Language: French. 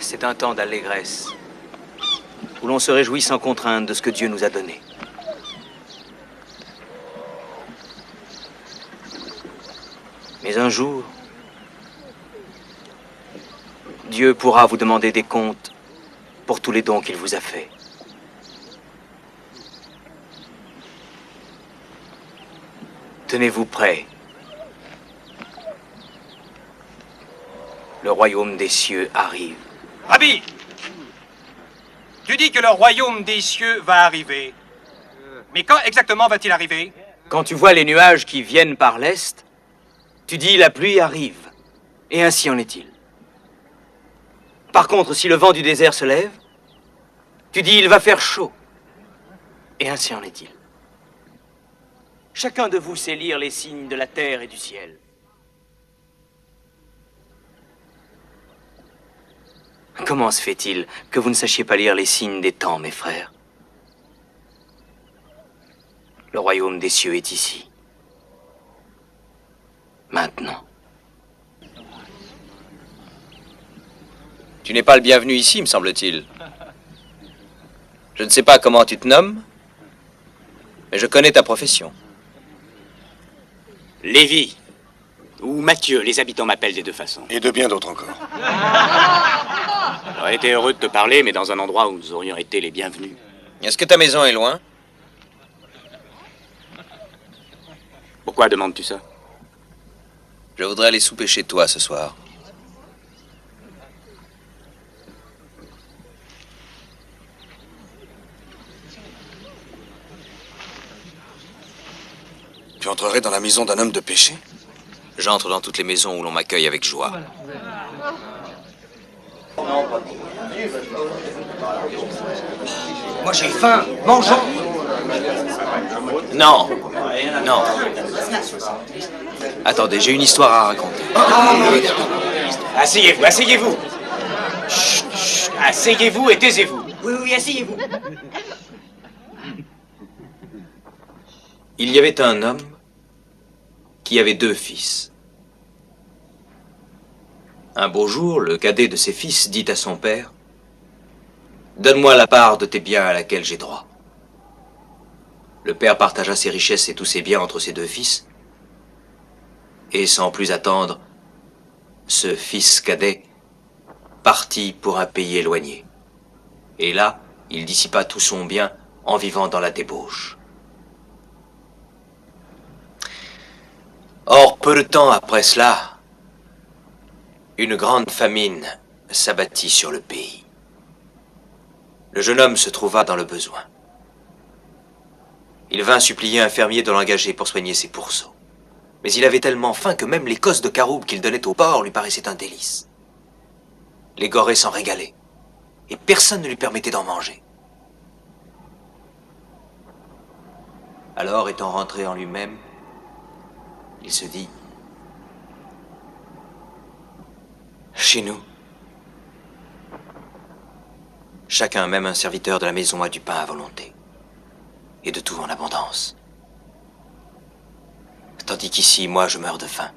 C'est un temps d'allégresse, où l'on se réjouit sans contrainte de ce que Dieu nous a donné. Mais un jour, Dieu pourra vous demander des comptes pour tous les dons qu'il vous a faits. Tenez-vous prêts. Le royaume des cieux arrive. Rabbi, tu dis que le royaume des cieux va arriver. Mais quand exactement va-t-il arriver? Quand tu vois les nuages qui viennent par l'est, tu dis la pluie arrive. Et ainsi en est-il. Par contre, si le vent du désert se lève, tu dis il va faire chaud. Et ainsi en est-il. Chacun de vous sait lire les signes de la terre et du ciel. Comment se fait-il que vous ne sachiez pas lire les signes des temps, mes frères? Le royaume des cieux est ici. Maintenant. Tu n'es pas le bienvenu ici, me semble-t-il. Je ne sais pas comment tu te nommes, mais je connais ta profession. Lévi, ou Mathieu, les habitants m'appellent des deux façons. Et de bien d'autres encore. J'aurais été heureux de te parler, mais dans un endroit où nous aurions été les bienvenus. Est-ce que ta maison est loin? Pourquoi demandes-tu ça? Je voudrais aller souper chez toi ce soir. Tu entrerais dans la maison d'un homme de péché? J'entre dans toutes les maisons où l'on m'accueille avec joie. Moi j'ai faim, mangeons. Non, non. Attendez, j'ai une histoire à raconter. Asseyez-vous, asseyez-vous. Chut, chut, asseyez-vous et taisez-vous. Oui, asseyez-vous. Il y avait un homme qui avait 2 fils. Un beau jour, le cadet de ses fils dit à son père: « Donne-moi la part de tes biens à laquelle j'ai droit. » Le père partagea ses richesses et tous ses biens entre ses 2 fils. Et sans plus attendre, ce fils cadet partit pour un pays éloigné. Et là, il dissipa tout son bien en vivant dans la débauche. Or, peu de temps après cela, une grande famine s'abattit sur le pays. Le jeune homme se trouva dans le besoin. Il vint supplier un fermier de l'engager pour soigner ses pourceaux. Mais il avait tellement faim que même les cosses de caroube qu'il donnait au porc lui paraissaient un délice. Les gorées s'en régalaient, et personne ne lui permettait d'en manger. Alors, étant rentré en lui-même, il se dit: chez nous, chacun, même un serviteur de la maison, a du pain à volonté, et de tout en abondance. Tandis qu'ici, moi, je meurs de faim.